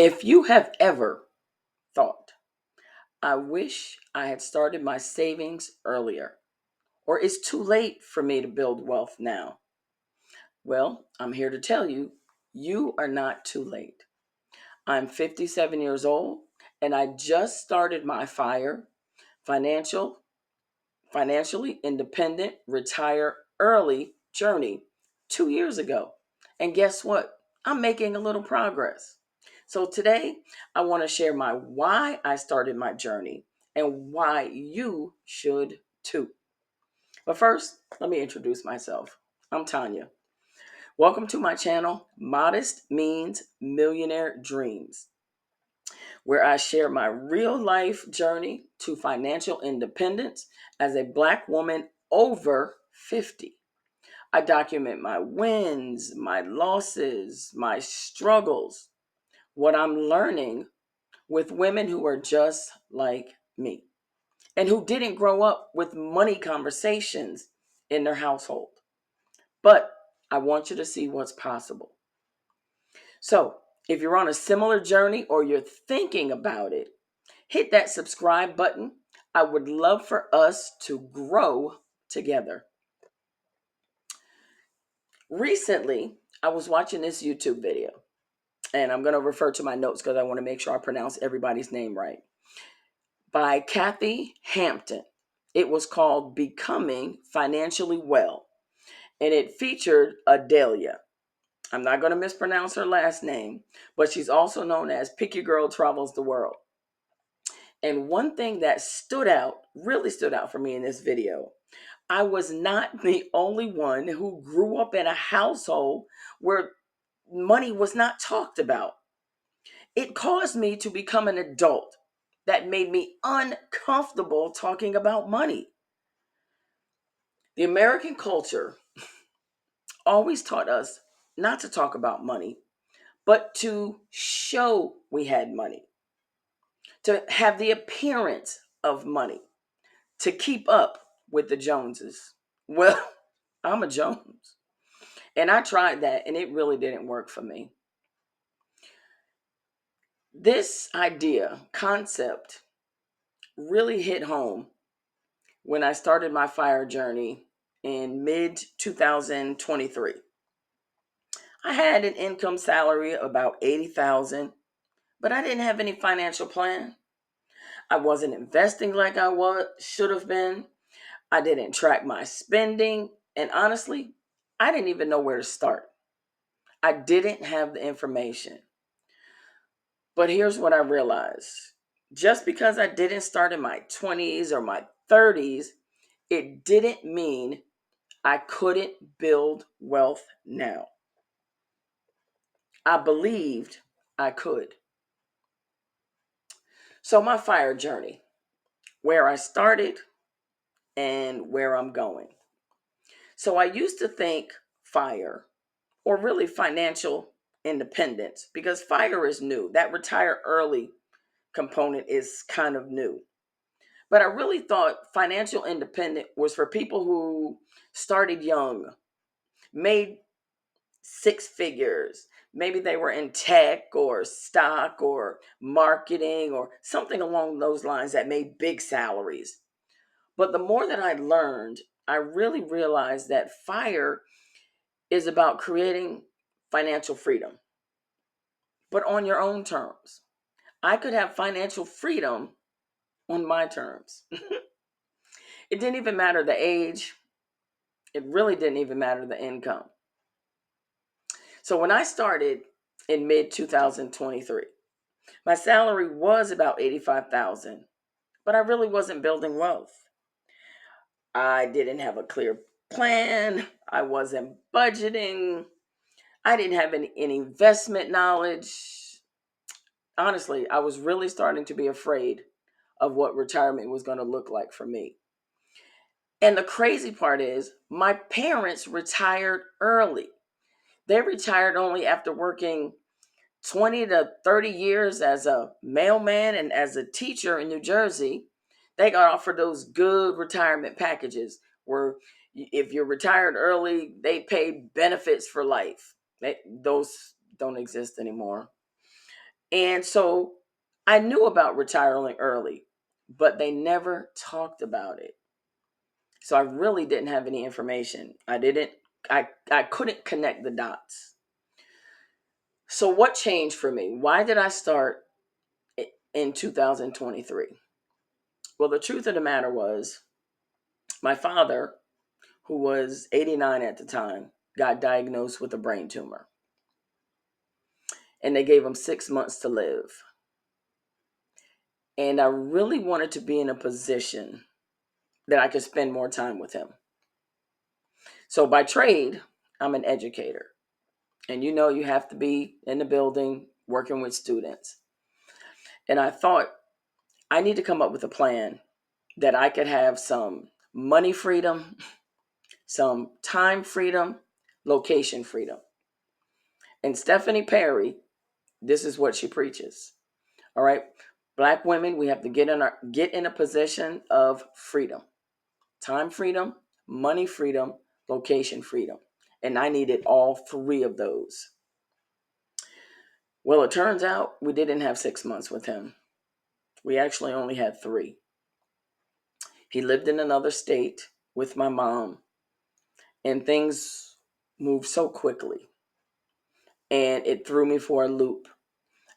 If you have ever thought, I wish I had started my savings earlier, or it's too late for me to build wealth now, well, I'm here to tell you, you are not too late. I'm 57 years old, and I just started my FIRE financial, financially independent, retire early journey 2 years ago. And guess what? I'm making a little progress. So today, I want to share my why I started my journey and why you should too. But first, let me introduce myself. I'm Tanya. Welcome to my channel, Modest Means Millionaire Dreams, where I share my real life journey to financial independence as a Black woman over 50. I document my wins, my losses, my struggles, what I'm learning with women who are just like me and who didn't grow up with money conversations in their household. But I want you to see what's possible. So, if you're on a similar journey or you're thinking about it, hit that subscribe button. I would love for us to grow together. Recently, I was watching this YouTube video, and I'm going to refer to my notes because I want to make sure I pronounce everybody's name right, by Kathy Hampton. It was called Becoming Financially Well, and it featured Adelia. I'm not going to mispronounce her last name, but she's also known as Pick Your Girl Travels the World. And one thing that really stood out for me in this video, I was not the only one who grew up in a household where money was not talked about. It caused me to become an adult that made me uncomfortable talking about money. The American culture always taught us not to talk about money, but to show we had money, to have the appearance of money, to keep up with the Joneses. Well, I'm a Jones. And I tried that and it really didn't work for me. This concept, really hit home when I started my FIRE journey in mid 2023. I had an income salary of about 80,000, but I didn't have any financial plan. I wasn't investing like should have been. I didn't track my spending, and honestly, I didn't even know where to start. I didn't have the information. But here's what I realized. Just because I didn't start in my 20s or my 30s, it didn't mean I couldn't build wealth now. I believed I could. So, my FIRE journey, where I started and where I'm going. So, I used to think FIRE, or really financial independence, because FIRE is new. That retire early component is kind of new. But I really thought financial independence was for people who started young, made six figures. Maybe they were in tech or stock or marketing or something along those lines that made big salaries. But the more that I learned, I really realized that FIRE is about creating financial freedom, but on your own terms. I could have financial freedom on my terms. It didn't even matter the age. It really didn't even matter the income. So when I started in mid 2023, my salary was about 85,000, but I really wasn't building wealth. I didn't have a clear plan. I wasn't budgeting. I didn't have any investment knowledge. Honestly, I was really starting to be afraid of what retirement was going to look like for me. And the crazy part is, my parents retired early. They retired only after working 20 to 30 years as a mailman and as a teacher in New Jersey. They got offered those good retirement packages where if you're retired early, they pay benefits for life. Those don't exist anymore. And so I knew about retiring early, but they never talked about it. So I really didn't have any information. I couldn't connect the dots. So what changed for me? Why did I start in 2023? Well, the truth of the matter was my father, who was 89 at the time, got diagnosed with a brain tumor. And they gave him 6 months to live. And I really wanted to be in a position that I could spend more time with him. So by trade, I'm an educator. And you have to be in the building working with students. And I thought I need to come up with a plan that I could have some money freedom, some time freedom, location freedom. And Stephanie Perry, this is what she preaches. All right. Black women, we have to get in a position of freedom. Time freedom, money freedom, location freedom. And I needed all three of those. Well, it turns out we didn't have 6 months with him. We actually only had 3. He lived in another state with my mom, and things moved so quickly. And it threw me for a loop.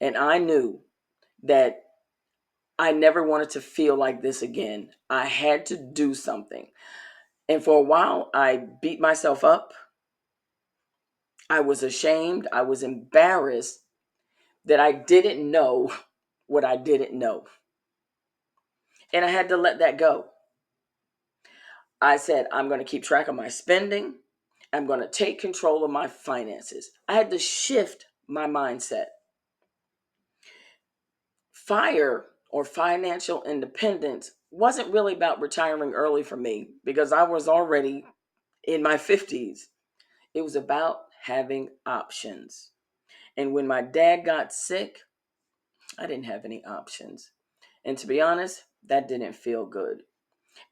And I knew that I never wanted to feel like this again. I had to do something. And for a while, I beat myself up. I was ashamed. I was embarrassed that I didn't know what I didn't know. And I had to let that go. I said, I'm going to keep track of my spending. I'm going to take control of my finances. I had to shift my mindset. FIRE, or financial independence, wasn't really about retiring early for me because I was already in my 50s. It was about having options. And when my dad got sick, I didn't have any options. And to be honest, that didn't feel good.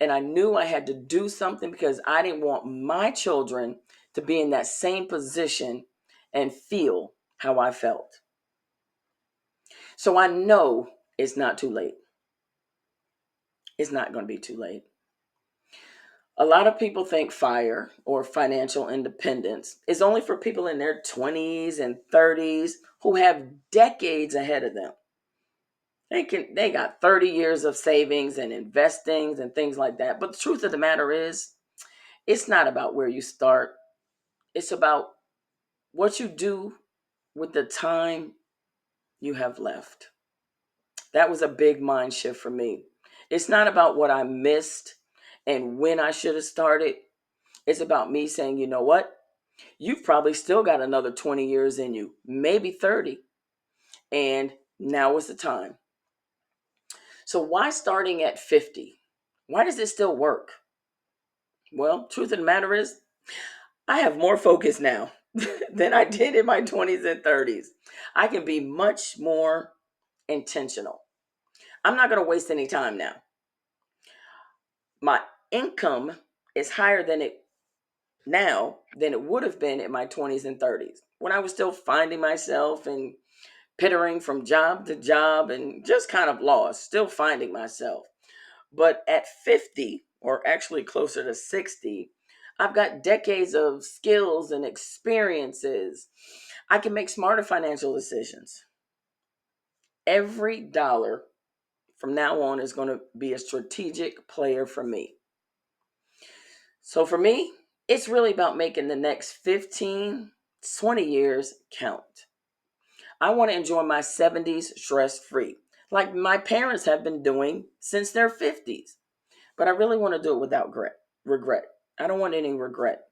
And I knew I had to do something because I didn't want my children to be in that same position and feel how I felt. So I know it's not too late. It's not going to be too late. A lot of people think FIRE, or financial independence, is only for people in their 20s and 30s who have decades ahead of them. They got 30 years of savings and investings and things like that. But the truth of the matter is, it's not about where you start. It's about what you do with the time you have left. That was a big mind shift for me. It's not about what I missed and when I should have started. It's about me saying, you know what? You've probably still got another 20 years in you, maybe 30. And now is the time. So why starting at 50? Why does it still work? Well, truth of the matter is, I have more focus now than I did in my 20s and 30s. I can be much more intentional. I'm not going to waste any time now. My income is higher than it now than it would have been in my 20s and 30s when I was still finding myself and pittering from job to job and just kind of lost, still finding myself. But at 50, or actually closer to 60, I've got decades of skills and experiences. I can make smarter financial decisions. Every dollar from now on is going to be a strategic player for me. So for me, it's really about making the next 15, 20 years count. I want to enjoy my 70s stress free, like my parents have been doing since their 50s. But I really want to do it without regret. I don't want any regret.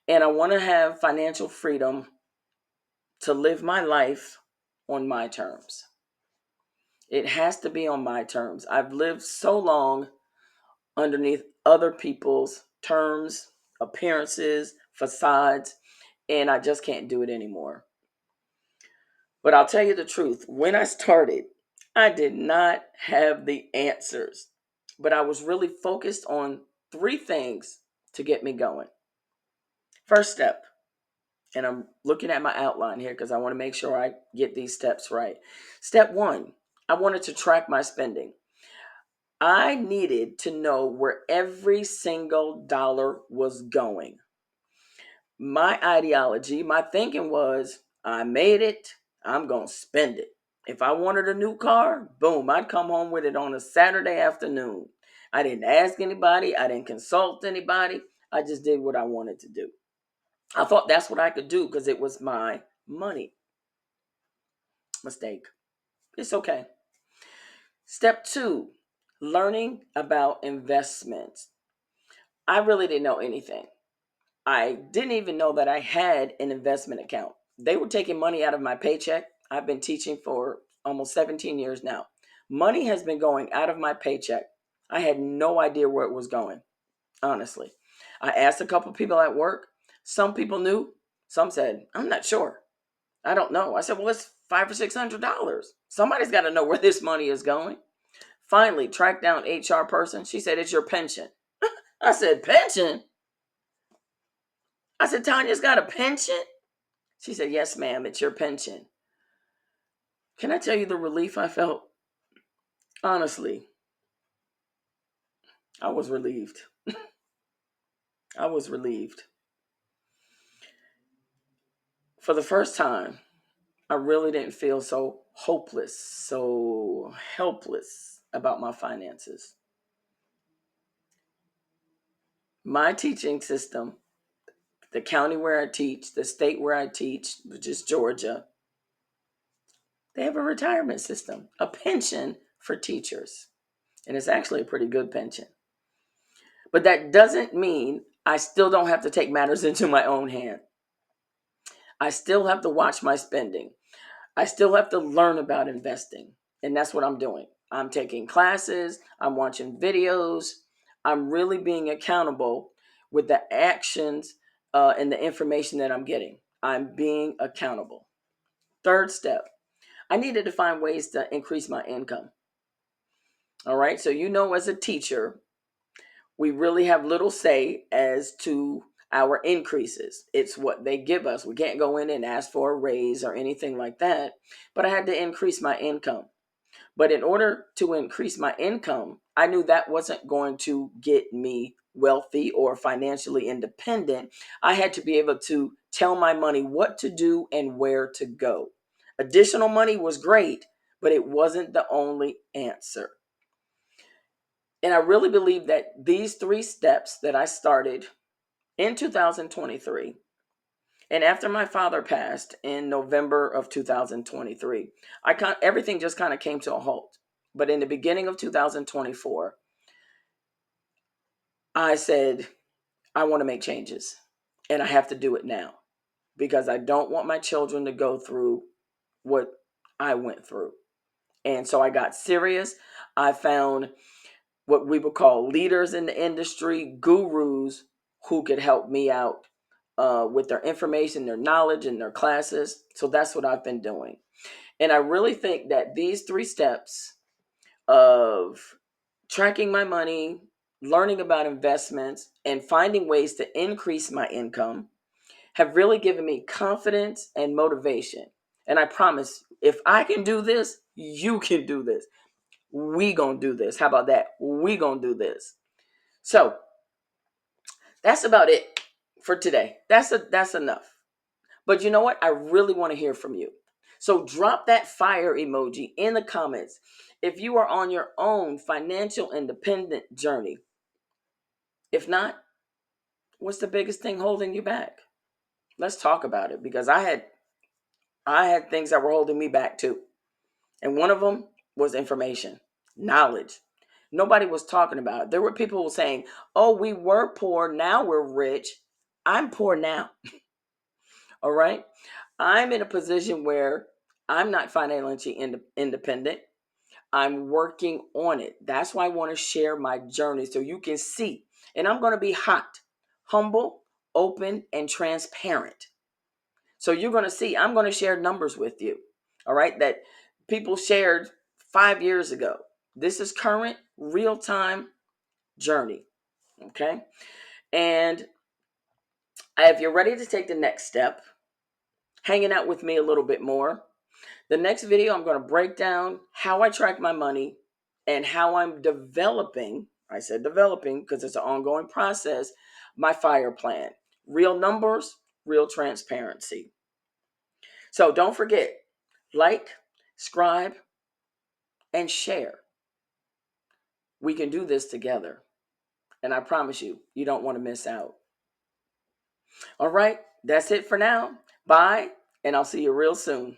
And I want to have financial freedom to live my life on my terms. It has to be on my terms. I've lived so long underneath other people's terms, appearances, facades, and I just can't do it anymore. But I'll tell you the truth, when I started, I did not have the answers, but I was really focused on 3 things to get me going. First step, And I'm looking at my outline here because I want to make sure I get these steps right. Step one, I wanted to track my spending. I needed to know where every single dollar was going. My ideology, my thinking was, I made it, I'm going to spend it. If I wanted a new car, boom, I'd come home with it on a Saturday afternoon. I didn't ask anybody, I didn't consult anybody. I just did what I wanted to do. I thought that's what I could do because it was my money. Mistake. It's okay. Step two, learning about investments. I really didn't know anything. I didn't even know that I had an investment account. They were taking money out of my paycheck. I've been teaching for almost 17 years now. Money has been going out of my paycheck. I had no idea where it was going, honestly. I asked a couple people at work. Some people knew. Some said, I'm not sure. I don't know. I said, well, it's $500 or $600. Somebody's got to know where this money is going. Finally, tracked down HR person. She said, it's your pension. I said, pension? I said, Tanya's got a pension? She said, yes, ma'am, it's your pension. Can I tell you the relief I felt? Honestly, I was relieved. I was relieved. For the first time, I really didn't feel so hopeless, so helpless about my finances. My teaching system, the county where I teach, the state where I teach, which is Georgia, they have a retirement system, a pension for teachers. And it's actually a pretty good pension. But that doesn't mean I still don't have to take matters into my own hand. I still have to watch my spending. I still have to learn about investing. And that's what I'm doing. I'm taking classes, I'm watching videos, I'm really being accountable with the actions and the information that I'm getting. I'm being accountable. Third step, I needed to find ways to increase my income. All right. So, as a teacher, we really have little say as to our increases. It's what they give us. We can't go in and ask for a raise or anything like that. But I had to increase my income. But in order to increase my income, I knew that wasn't going to get me wealthy or financially independent. I had to be able to tell my money what to do and where to go. Additional money was great, but it wasn't the only answer. And I really believe that these three steps that I started in 2023, and after my father passed in November of 2023, everything just kind of came to a halt. But in the beginning of 2024, I said, I want to make changes and I have to do it now because I don't want my children to go through what I went through. And so I got serious. I found what we would call leaders in the industry, gurus who could help me out with their information, their knowledge, and their classes. So that's what I've been doing. And I really think that these three steps of tracking my money, learning about investments, and finding ways to increase my income have really given me confidence and motivation. And I promise, if I can do this, you can do this. We gonna do this. How about that? We gonna do this. So that's about it for today. That's enough. But you know what? I really want to hear from you. So drop that fire emoji in the comments if you are on your own financial independent journey. If not, what's the biggest thing holding you back? Let's talk about it because I had things that were holding me back too. And one of them was information, knowledge. Nobody was talking about it. There were people saying, "Oh, we were poor, now we're rich." I'm poor now. All right? I'm in a position where I'm not financially independent. I'm working on it. That's why I want to share my journey so you can see. And I'm going to be hot, humble, open, and transparent. So you're going to see, I'm going to share numbers with you. All right, that people shared 5 years ago. This is current, real time journey. Okay. And if you're ready to take the next step, hanging out with me a little bit more. The next video, I'm going to break down how I track my money and how I'm developing, I said developing because it's an ongoing process, my FIRE plan. Real numbers, real transparency. So don't forget, like, subscribe, and share. We can do this together. And I promise you, you don't want to miss out. All right, that's it for now. Bye, and I'll see you real soon.